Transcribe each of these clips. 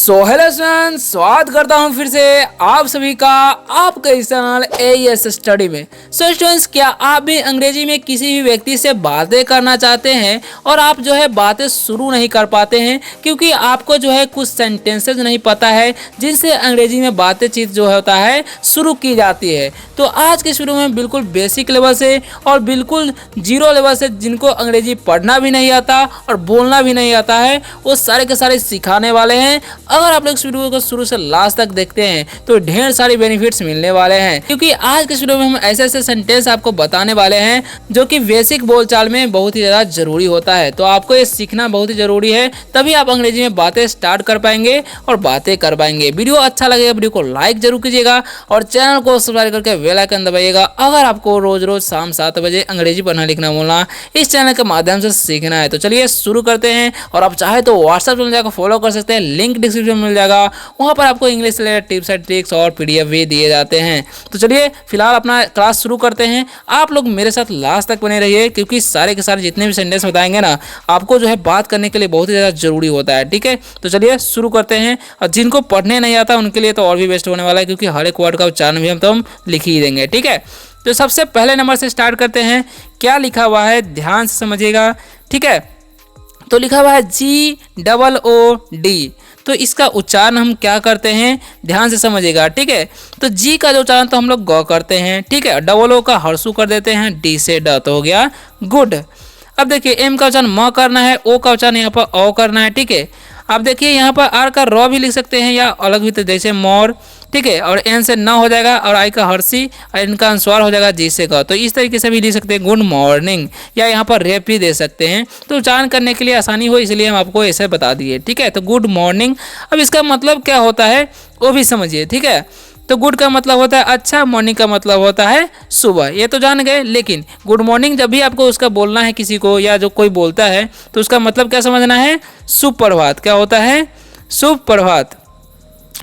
Hello friends, स्वागत करता हूं फिर से आप सभी का आपके इस चैनल AES स्टडी में। स्टूडेंट्स, क्या आप भी अंग्रेजी में किसी भी व्यक्ति से बातें करना चाहते हैं और आप जो है बातें शुरू नहीं कर पाते हैं क्योंकि आपको जो है कुछ सेंटेंसेस नहीं पता है जिनसे अंग्रेजी में बातचीत जो होता है शुरू की जाती है। तो आज के शुरू में बिल्कुल बेसिक लेवल से और बिल्कुल जीरो लेवल से जिनको अंग्रेजी पढ़ना भी नहीं आता और बोलना भी नहीं आता है वो सारे के सारे सिखाने वाले हैं। अगर आप लोग इस वीडियो को शुरू से लास्ट तक देखते हैं तो ढेर सारे बेनिफिट्स मिलने वाले हैं, क्योंकि आज के वीडियो में हम ऐसे ऐसे सेंटेंस आपको बताने वाले हैं जो कि बेसिक बोलचाल में बहुत ही ज़्यादा जरूरी होता है। तो आपको ये सीखना बहुत ही जरूरी है, तभी आप अंग्रेजी में बातें स्टार्ट कर पाएंगे और बातें कर पाएंगे। वीडियो अच्छा लगेगा वीडियो को लाइक जरूर कीजिएगा और चैनल को सब्सक्राइब करके बेल आइकन दबाइएगा। अगर आपको रोज रोज शाम 7 बजे अंग्रेजी पढ़ना लिखना बोलना इस चैनल के माध्यम से सीखना है तो चलिए शुरू करते हैं। और आप चाहे तो व्हाट्सएप चैनल जाकर फॉलो कर सकते हैं, लिंक डिस्क्रिप्शन में मिल जाएगा। वहां पर आपको इंग्लिश से रिलेटेड टिप्स एंड ट्रिक्स और PDF भी दिए जाते हैं। तो चलिए फिलहाल अपना क्लास शुरू करते हैं। आप लोग मेरे साथ लास्ट तक बने रहिए क्योंकि सारे के सारे जितने भी सेंटेंस बताएंगे ना आपको जो है बात करने के लिए बहुत ही ज़्यादा जरूरी होता है। ठीक है, तो चलिए शुरू करते हैं। और जिनको पढ़ने नहीं आता उनके लिए तो और भी बेस्ट होने वाला है क्योंकि हर एक वर्ड का उच्चारण भी हम लिख ही देंगे। ठीक है, तो सबसे पहले नंबर से स्टार्ट करते हैं। क्या लिखा हुआ है ध्यान से समझिएगा। ठीक है, तो लिखा हुआ है GOOD। तो इसका उच्चारण हम क्या करते हैं ध्यान से समझिएगा। ठीक है, तो जी का जो उच्चारण तो हम लोग ग करते हैं। ठीक है, डबल ओ का हर्षु कर देते हैं, डी से ड तो हो गया गुड। अब देखिए एम का उच्चारण म करना है, ओ का उच्चारण यहाँ पर ओ करना है। ठीक है, अब देखिए यहाँ पर आर का र भी लिख सकते हैं या अलग भी, तो जैसे मोर। ठीक है, और एन से न हो जाएगा और आई का हर्षी और इनका अनुस्वार हो जाएगा जी से ग। तो इस तरीके से भी लिख सकते हैं गुड मॉर्निंग, या यहाँ पर रेप भी दे सकते हैं। तो उच्चारण करने के लिए आसानी हो इसलिए हम आपको ऐसे बता दिए। ठीक है, तो गुड मॉर्निंग। अब इसका मतलब क्या होता है वो भी समझिए। ठीक है, तो गुड का मतलब होता है अच्छा, मॉर्निंग का मतलब होता है सुबह, ये तो जान गए। लेकिन गुड मॉर्निंग जब भी आपको उसका बोलना है किसी को या जो कोई बोलता है तो उसका मतलब क्या समझना है, सुप्रभात। क्या होता है, सुप्रभात।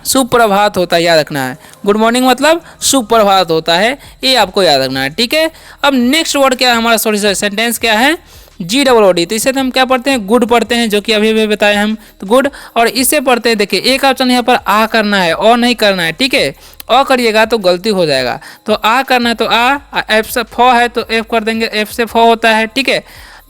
सुप्रभात होता है, याद रखना है। गुड मॉर्निंग मतलब सुप्रभात होता है, ये आपको याद रखना है। ठीक है, अब नेक्स्ट वर्ड क्या है हमारा, सॉरी सेंटेंस क्या है, GOOD। तो इसे तो हम क्या पढ़ते हैं, गुड पढ़ते हैं, जो कि अभी अभी बताए हम। तो गुड, और इसे पढ़ते हैं, देखिए एक ऑप्शन यहाँ पर आ करना है और नहीं करना है। ठीक है, अ करिएगा तो गलती हो जाएगा। तो आ करना है तो आ, एफ से फ है तो एफ कर देंगे, एफ से फ होता है। ठीक है,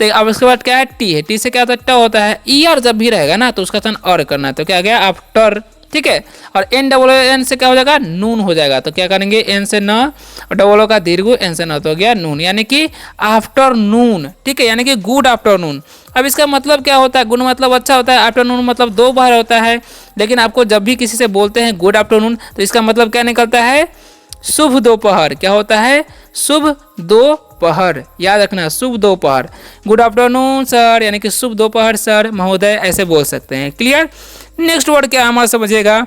तो अब उसके बाद क्या है, टी है, टी से क्या होता है, ट होता है। ER जब भी रहेगा ना तो उसका चन और करना है, तो क्या गया आफ्टर। ठीक है, और NNN से क्या हो जाएगा, नून हो जाएगा। तो क्या करेंगे, एन से न और डबल ओ का दीर्घ, एन से न तो हो गया नून, यानी कि आफ्टरनून। ठीक है, यानी कि गुड आफ्टरनून। अब इसका मतलब क्या होता है, गुड मतलब अच्छा होता है, आफ्टरनून मतलब दोपहर होता है। लेकिन आपको जब भी किसी से बोलते हैं गुड आफ्टरनून तो इसका मतलब क्या निकलता है, शुभ दोपहर। क्या होता है, शुभ दोपहर, याद रखना, शुभ दोपहर। गुड आफ्टरनून सर, यानी कि शुभ दोपहर सर, महोदय, ऐसे बोल सकते हैं। क्लियर। नेक्स्ट वर्ड क्या हमारा समझिएगा,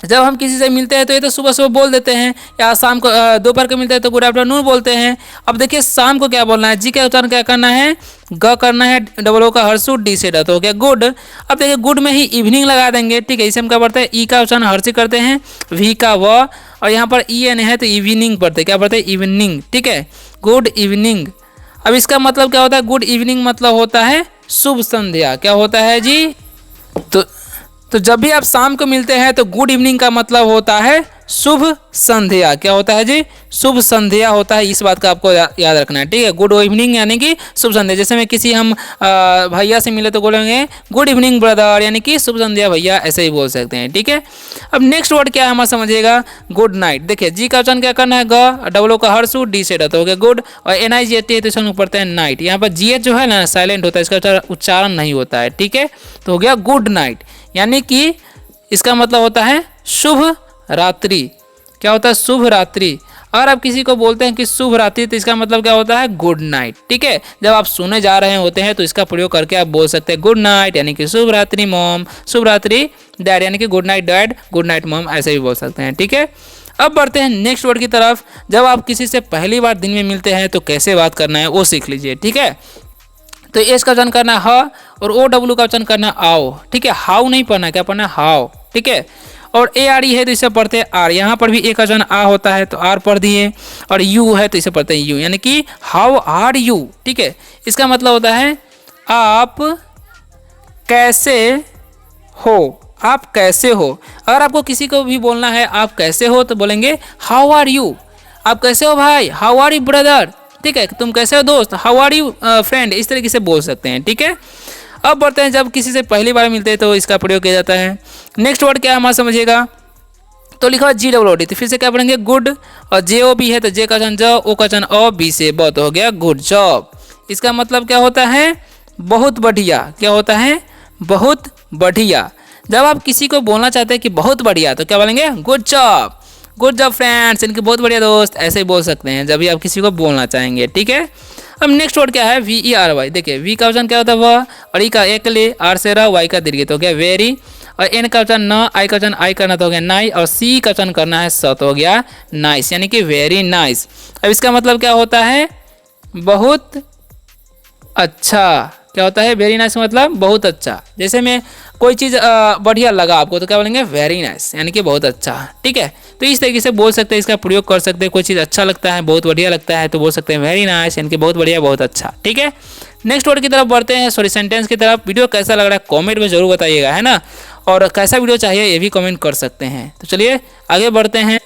जब हम किसी से मिलते हैं तो ये तो सुबह सुबह बोल देते हैं, या शाम को दोपहर को मिलते हैं तो गुड आफ्टरनून बोलते हैं। अब देखिए शाम को क्या बोलना है, जी का उच्चारण क्या करना है, ग करना है, डबल ओ का हर्षु, डी से ड तो हो गया गुड। अब देखिए गुड में ही इवनिंग लगा देंगे। ठीक है, इसे हम क्या पढ़ते हैं, ई का उच्चारण हर्षि करते हैं, वी का व, और यहाँ पर EN है तो इवनिंग पढ़ते हैं। क्या पढ़ते हैं, इवनिंग। ठीक है, गुड इवनिंग। अब इसका मतलब क्या होता है, गुड इवनिंग मतलब होता है शुभ संध्या। क्या होता है जी, तो जब भी आप शाम को मिलते हैं तो गुड इवनिंग का मतलब होता है शुभ संध्या। क्या होता है जी, शुभ संध्या होता है। इस बात का आपको याद रखना है। ठीक है, गुड इवनिंग यानी कि शुभ संध्या। जैसे मैं किसी हम भैया से मिले तो बोलेंगे गुड इवनिंग ब्रदर, यानी कि शुभ संध्या भैया, ऐसे ही बोल सकते हैं। ठीक है, अब नेक्स्ट वर्ड क्या है हमारा समझिएगा, गुड नाइट। देखिए जी का उच्चारण क्या करना है, ग, डबल ओ का हर्षु, डी से ड तो हो गया गुड, और NIGHT है तो इसको हम पढ़ते हैं नाइट। यहाँ पर GH जो है ना साइलेंट होता है, इसका उच्चारण नहीं होता है। ठीक है, तो हो गया गुड नाइट, यानी कि इसका मतलब होता है शुभ रात्रि। क्या होता है, शुभ रात्रि। अगर आप किसी को बोलते हैं कि शुभ रात्रि तो इसका मतलब क्या होता है, गुड नाइट। ठीक है, जब आप सोने जा रहे होते हैं तो इसका प्रयोग करके आप बोल सकते हैं गुड नाइट, यानी कि शुभ रात्रि मॉम, शुभ रात्रि डैड, यानी कि good night dad, good night mom, ऐसे भी बोल सकते हैं। ठीक है, अब बढ़ते हैं नेक्स्ट वर्ड की तरफ। जब आप किसी से पहली बार दिन में मिलते हैं तो कैसे बात करना है वो सीख लीजिए। ठीक है, तो एस का उच्चारण करना है ह और OW का उच्चारण करना आओ। ठीक है, हाउ नहीं पढ़ना, क्या पढ़ना है, हाउ। ठीक है, और ARE है तो इसे पढ़ते हैं आर। यहाँ पर भी एक का उच्चारण आ होता है तो आर पढ़ दिए, और यू है तो इसे पढ़ते हैं यू, यानी कि हाउ आर यू। ठीक है, इसका मतलब होता है आप कैसे हो, आप कैसे हो। अगर आपको किसी को भी बोलना है आप कैसे हो तो बोलेंगे हाउ आर यू। आप कैसे हो भाई, हाउ आर यू ब्रदर, ठीक है। तुम कैसे हो दोस्त, हाउ आर यू फ्रेंड, इस तरीके से बोल सकते हैं, ठीक है। अब बढ़ते हैं, जब किसी से पहली बार मिलते हैं तो इसका प्रयोग किया जाता है। नेक्स्ट वर्ड क्या है हमारा समझिएगा, तो लिखा हुआ GOOD, तो फिर से क्या पढ़ेंगे गुड, और JOB है तो जे का वचन ज, ओ का वचन अ, बी से ब, तो हो गया गुड जॉब। इसका मतलब क्या होता है, बहुत बढ़िया। क्या होता है, बहुत बढ़िया। जब आप किसी को बोलना चाहते हैं कि बहुत बढ़िया तो क्या बोलेंगे good job, good job friends, इनके बहुत बढ़िया दोस्त, ऐसे ही बोल सकते हैं जब भी आप किसी को बोलना चाहेंगे, ठीक है। अब नेक्स्ट वर्ड क्या है VERY। देखिए वी का वचन क्या होता है वह, और ई का एक ले, आर से रहा, वाई का दीर्घ, तो हो गया वेरी, और एन का वचन न, आई का वचन आई करना तो हो गया नाई, और सी का वचन करना है स, तो हो गया नाइस, यानी कि वेरी नाइस। अब इसका मतलब क्या होता है, बहुत अच्छा। क्या होता है वेरी नाइस मतलब बहुत अच्छा। जैसे में कोई चीज़ बढ़िया लगा आपको तो क्या बोलेंगे वेरी नाइस, यानी कि बहुत अच्छा, ठीक है। तो इस तरीके से बोल सकते हैं, इसका प्रयोग कर सकते हैं। कोई चीज़ अच्छा लगता है, बहुत बढ़िया लगता है तो बोल सकते हैं वेरी नाइस, यानी कि बहुत बढ़िया, बहुत अच्छा, ठीक है। नेक्स्ट वर्ड की तरफ बढ़ते हैं, सॉरी सेंटेंस की तरफ। वीडियो कैसा लग रहा है कॉमेंट में जरूर बताइएगा, है ना, और कैसा वीडियो चाहिए ये भी कमेंट कर सकते हैं। तो चलिए आगे बढ़ते हैं।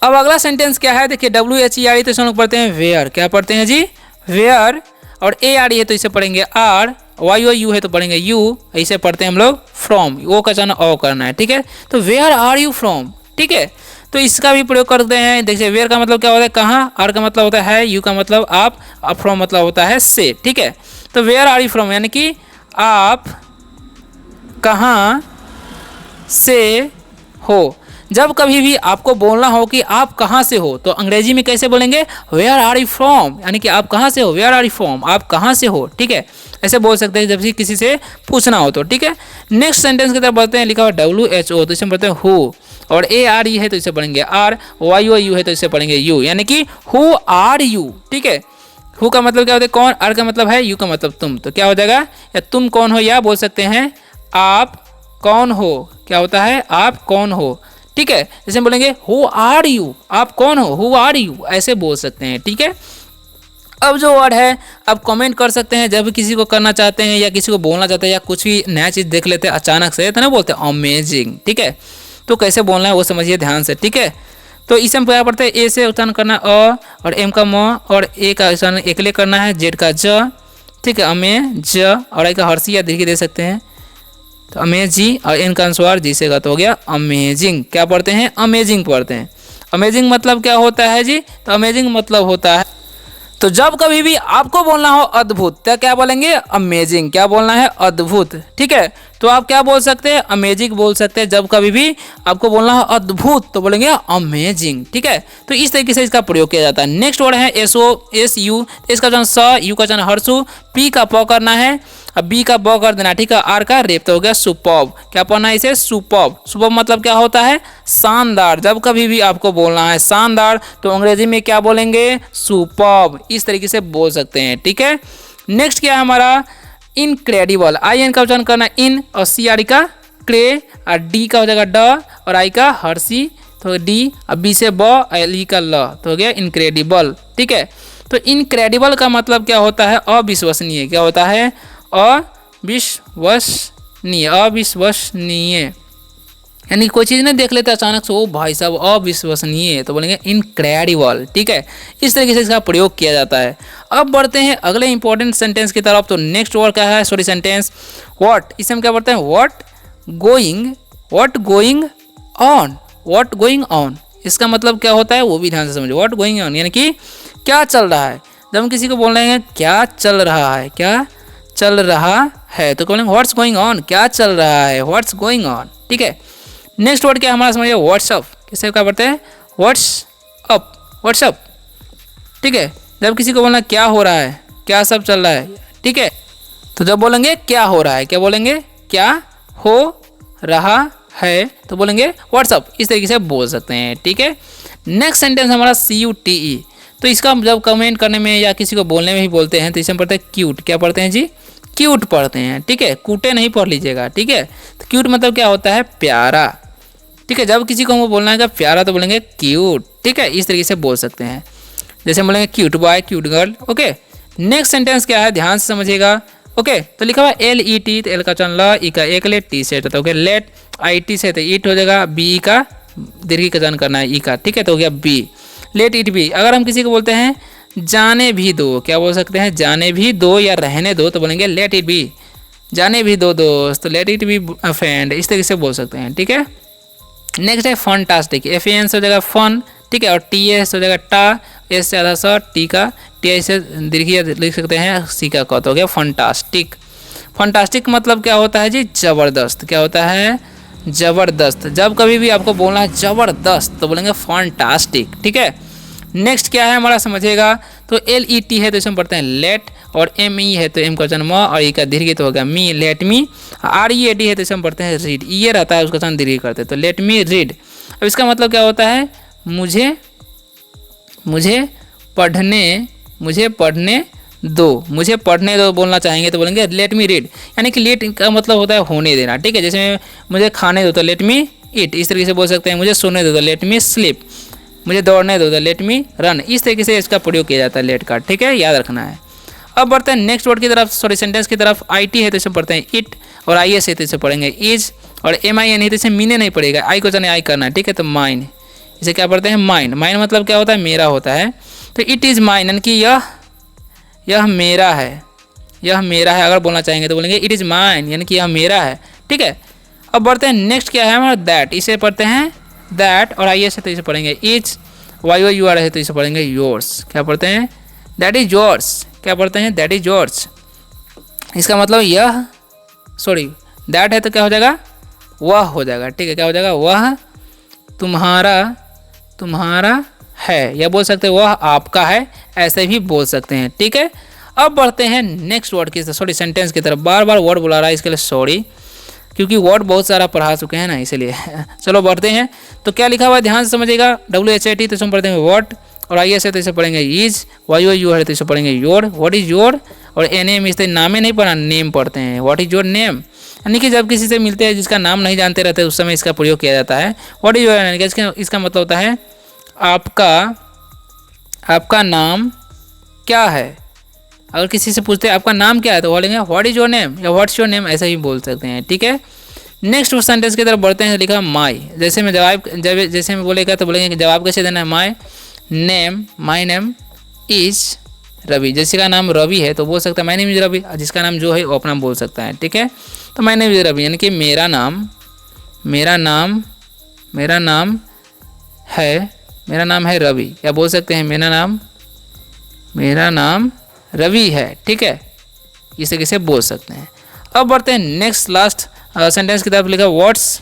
अब अगला सेंटेंस क्या है, देखिए WHERE, तो इस लोग पढ़ते हैं वेयर। क्या पढ़ते हैं जी, वेयर, और ARE है तो इसे पढ़ेंगे आर, YOU है तो पढ़ेंगे यू, इसे पढ़ते हैं हम लोग फ्रॉम, ओ का वचन ओ करना है, ठीक है। तो वेयर आर यू फ्रॉम, ठीक है। तो इसका भी प्रयोग करते हैं। देखिए वेयर का मतलब क्या होता है कहाँ, आर का मतलब होता है यू का मतलब आप, फ्रॉम मतलब होता है से, ठीक है। तो वेयर आर यू फ्रॉम यानी कि आप कहाँ से हो। जब कभी भी आपको बोलना हो कि आप कहाँ से हो तो अंग्रेजी में कैसे बोलेंगे, वेयर आर यू फ्रॉम, यानी कि आप कहाँ से हो, वेयर आर यू फ्रॉम, आप कहाँ से हो, ठीक है। ऐसे बोल सकते हैं जब भी किसी से पूछना हो तो, ठीक है। नेक्स्ट सेंटेंस की तरफ बढ़ते हैं। लिखा हुआ WHO, तो इसे पढ़ते हैं हु, और ARE है तो इसे पढ़ेंगे आर, YOU है तो इसे पढ़ेंगे यू, यानी कि हु आर यू, ठीक है। हु का मतलब क्या होता है कौन, आर का मतलब है, यू का मतलब तुम, तो क्या हो जाएगा, या तुम कौन हो, या बोल सकते हैं आप कौन हो। क्या होता है, आप कौन हो, ठीक है। जैसे बोलेंगे हु आर यू, आप कौन हो, हु आर यू, ऐसे बोल सकते हैं, ठीक है। अब जो वर्ड है आप कमेंट कर सकते हैं, जब किसी को करना चाहते हैं या किसी को बोलना चाहते हैं या कुछ भी नया चीज़ देख लेते हैं अचानक से तो ना बोलते हैं अमेजिंग, ठीक है। तो कैसे बोलना है वो समझिए ध्यान से, ठीक है। तो इसे हम क्या पढ़ते हैं, ए से उच्चारण करना अ, और एम का म, और ए का उच्चारण एकले करना है, जेड का ज, ठीक है, अमे ज, और आई का हर्षी या दीर्घ दे सकते हैं, तो अमेजी, और एन का अनुस्वार जी से तो हो गया अमेजिंग। क्या पढ़ते हैं, अमेजिंग पढ़ते हैं। अमेजिंग मतलब क्या होता है जी, तो अमेजिंग मतलब होता है, तो जब कभी भी आपको बोलना हो अद्भुत तो क्या बोलेंगे अमेजिंग। क्या बोलना है, अद्भुत, ठीक है। तो आप क्या बोल सकते हैं, अमेजिंग बोल सकते हैं। जब कभी भी आपको बोलना हो अद्भुत तो बोलेंगे अमेजिंग, ठीक है। तो इस तरीके से इसका प्रयोग किया जाता है। नेक्स्ट वर्ड है SOSU, इसका वचन स, यू का वचन हर्षु, पी का प करना है, अब बी का ब कर देना, ठीक है, आर का रेप, तो हो गया सुपर्ब। क्या पढ़ना है इसे, सुपर्ब। सुपर्ब मतलब क्या होता है, शानदार। जब कभी भी आपको बोलना है शानदार तो अंग्रेजी में क्या बोलेंगे, सुपर्ब। इस तरीके से बोल सकते हैं, ठीक है। नेक्स्ट क्या है हमारा, इनक्रेडिबल। IN का उच्चारण करना इन, और CRE का क्रे, और डी का हो जाएगा ड, और आई का हर्षी, तो डी, और बी से ब, LE का ल, तो हो गया इनक्रेडिबल, ठीक है। तो इनक्रेडिबल का मतलब क्या होता है, अविश्वसनीय। क्या होता है, अविश्वसनीय, अविश्वसनीय, यानी कोई चीज़ नहीं देख लेते अचानक से, ओ भाई साहब अविश्वसनीय, तो बोलेंगे इनक्रेडिबल, ठीक है। इस तरीके से इसका प्रयोग किया जाता है। अब बढ़ते हैं अगले इंपॉर्टेंट सेंटेंस की तरफ। तो नेक्स्ट वर्ड क्या है, सॉरी सेंटेंस व्हाट, इसे हम क्या पढ़ते हैं, what going on, what going on. इसका मतलब क्या होता है वो भी ध्यान से समझो। व्हाट गोइंग ऑन यानी कि क्या चल रहा है। जब हम किसी को बोल रहे हैं क्या चल रहा है, क्या चल रहा है, तो बोलेंगे व्हाट्स गोइंग ऑन, क्या चल रहा है, व्हाट्स गोइंग ऑन, ठीक है। नेक्स्ट वर्ड क्या हमारा समझिए, व्हाट्सअप। किसे क्या पढ़ते हैं, व्हाट्सअप, व्हाट्सअप, ठीक है। जब किसी को बोलना क्या हो रहा है, क्या सब चल रहा है, ठीक है, तो जब बोलेंगे क्या हो रहा है, क्या बोलेंगे क्या हो रहा है, तो बोलेंगे व्हाट्सअप। इस तरीके से बोल सकते हैं, ठीक है। नेक्स्ट सेंटेंस हमारा CUTE। तो इसका जब कमेंट करने में या किसी को बोलने में ही बोलते हैं तो इसे हम पढ़ते हैं क्यूट। क्या पढ़ते हैं जी, क्यूट पढ़ते हैं, ठीक है। कूटे नहीं पढ़ लीजिएगा, ठीक है। तो क्यूट मतलब क्या होता है, प्यारा, ठीक है। जब किसी को हमको बोलना है प्यारा तो बोलेंगे क्यूट, ठीक है। इस तरीके से बोल सकते हैं, जैसे हम बोलेंगे cute boy, cute girl, okay. Next sentence क्या है, ध्यान से समझिएगा, ओके। तो लिखा हुआ LET, तो एल का वचन ल, ई का एक लेट, टी से तो लेट, IT से तो ईट हो जाएगा, बी का दीर्घ का चयन करना है ई का, ठीक है, तो हो गया बी। लेट इट बी, अगर हम किसी को बोलते हैं जाने भी दो, क्या बोल सकते हैं, जाने भी दो या रहने दो, तो बोलेंगे लेट इट बी, जाने भी दो दोस्त, लेट इट बी फ्रेंड, इस तरीके से बोल सकते हैं, ठीक है। नेक्स्ट है फंटास्टिक, FAN से हो जाएगा फन, ठीक है, और TS हो जाएगा टा, एस से आधा सा, टी का TI से दीर्घ लिख सकते हैं, सी का क, तो हो गया फंटास्टिक। फंटास्टिक मतलब क्या होता है जी, जबरदस्त, क्या होता है, जबरदस्त। जब कभी भी आपको बोलना है जबरदस्त तो बोलेंगे फंटास्टिक, ठीक है। नेक्स्ट क्या है हमारा समझिएगा, तो LET है तो इसमें पढ़ते हैं लेट, और ME है तो M का जन्म, और ई का दीर्घ तो होगा मी, लेट मी। READ है तो इसमें पढ़ते हैं रीड, ये रहता है उसका चयन दीर्घ करते हैं, तो लेट मी रीड। अब इसका मतलब क्या होता है, मुझे पढ़ने दो, मुझे पढ़ने दो बोलना चाहेंगे तो बोलेंगे लेट मी रीड, यानी कि लेट का मतलब होता है होने देना, ठीक है। जैसे मुझे खाने दो तो लेट मी ईट, इस तरीके से बोल सकते हैं। मुझे सोने दो तो लेट मी स्लीप, मुझे दौड़ने दो तो लेट मी रन, इस तरीके से इसका प्रयोग किया जाता है लेट का, ठीक है, याद रखना है। अब बढ़ते हैं नेक्स्ट वर्ड की तरफ, सॉरी सेंटेंस की तरफ। IT है तो इसे पढ़ते हैं इट, और IS है तो इसे पढ़ेंगे इज, और MIN है तो इसे मीने नहीं पड़ेगा, आई को जाने आई करना है, ठीक है, तो माइन, इसे क्या पढ़ते हैं माइन। माइन मतलब क्या होता है, मेरा होता है, तो इट इज़ माइन, यानी कि यह मेरा है, यह मेरा है। अगर बोलना चाहेंगे तो बोलेंगे इट इज़ माइन, यानी कि यह मेरा है, ठीक है। अब बढ़ते हैं नेक्स्ट क्या है हमारा दैट, इसे पढ़ते हैं दैट, और IS है तो इसे पढ़ेंगे इज, YOUR है तो इसे पढ़ेंगे योर्स, क्या पढ़ते हैं, दैट इज योर्स, क्या पढ़ते हैं, दैट इज योर्स। इसका मतलब यह, सॉरी दैट है तो क्या हो जाएगा, वह हो जाएगा, ठीक है, क्या हो जाएगा, वह तुम्हारा है, या बोल सकते हैं वह आपका है, ऐसे भी बोल सकते हैं, ठीक है। अब बढ़ते हैं नेक्स्ट वर्ड की, सॉरी सेंटेंस की तरफ। बार बार वर्ड बुला रहा है, इसके लिए सॉरी, क्योंकि वर्ड बहुत सारा पढ़ा चुके हैं ना, इसलिए चलो बढ़ते हैं। तो क्या लिखा हुआ है ध्यान से समझिएगा, WHAT तो इसमें पढ़ते हैं व्हाट, और IS है तो इसे पढ़ेंगे इज, YOUR है तो इसे पढ़ेंगे योर, व्हाट इज योर, और NAME इस नामे नहीं पढ़ा, नेम पढ़ते हैं, व्हाट इज योर नेम, यानी कि जब किसी से मिलते हैं जिसका नाम नहीं जानते रहते उस समय इसका प्रयोग किया जाता है। व्हाट इज योर, यानी कि इसका मतलब होता है आपका नाम क्या है। अगर किसी से पूछते हैं आपका नाम क्या है तो बोलेंगे व्हाट इज योर नेम, या व्हाट्स योर नेम, ऐसा ही बोल सकते हैं, ठीक है। नेक्स्ट सेंटेंस की तरफ बढ़ते हैं, लिखा माई, जैसे मैं जैसे मैं बोलेगा तो बोलेंगे कि जवाब कैसे देना है, माई नेम इज रवि, जिसका नाम रवि है तो बोल सकता है माई नेम इज रवि, जिसका नाम जो है वो अपना बोल सकता है, ठीक है। तो माई नेम इज रवि, यानी कि मेरा नाम है रवि, या बोल सकते हैं मेरा नाम रवि है, ठीक है, इसे किसे बोल सकते हैं। अब बढ़ते हैं नेक्स्ट लास्ट सेंटेंस की तरफ, लिखा व्हाट्स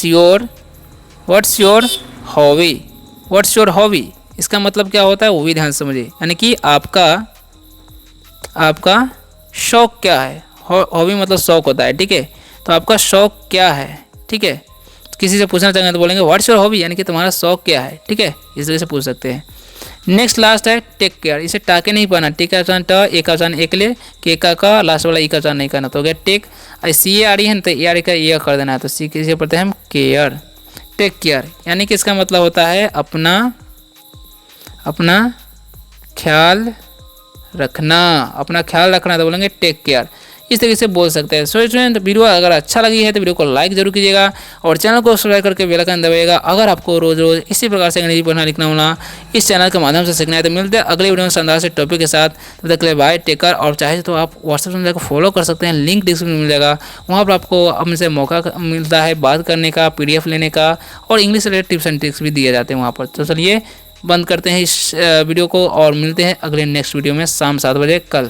योर हॉबी, इसका मतलब क्या होता है वो भी ध्यान से समझिए, यानी कि आपका शौक क्या है। हॉबी मतलब शौक होता है, ठीक है, तो आपका शौक क्या है, ठीक है। किसी से पूछना चाहेंगे तो बोलेंगे व्हाट्स योर हॉबी, यानी कि तुम्हारा शौक क्या है, ठीक है, इस तरह से पूछ सकते हैं। नेक्स्ट लास्ट है टेक केयर, इसे टाके नहीं पाना, टी का उच्चारण ट, ए का उच्चारण एक ले, के का लास्ट वाला ई का उच्चारण नहीं करना, तो हो गया टेक। CARE है ना, तो ARE का ये कर देना है, तो सी किसे पढ़ते हैं हम केयर, टेक केयर, यानी कि इसका मतलब होता है अपना ख्याल रखना, तो बोलेंगे टेक केयर, इस तरीके से बोल सकते हैं। सो स्टूडेंट, वीडियो अगर अच्छा लगी है तो वीडियो को लाइक जरूर कीजिएगा, और चैनल को सब्सक्राइब करके बेल आइकन दबाइएगा। अगर आपको रोज इसी प्रकार से अंग्रेजी पढ़ना लिखना होना इस चैनल के माध्यम से सीखना है तो मिलते हैं अगले वीडियो में शानदार से टॉपिक के साथ। तब तक के लिए बाय, टेक केयर, और चाहे तो आप व्हाट्सएप में जाकर फॉलो कर सकते हैं, लिंक डिस्क्रिप्शन में मिल जाएगा, वहाँ पर आपको हमसे मौका मिलता है बात करने का, PDF लेने का, और English related tips and tricks भी दिए जाते हैं वहाँ पर। तो चलिए बंद करते हैं इस वीडियो को, और मिलते हैं अगले नेक्स्ट वीडियो में शाम 7 बजे कल।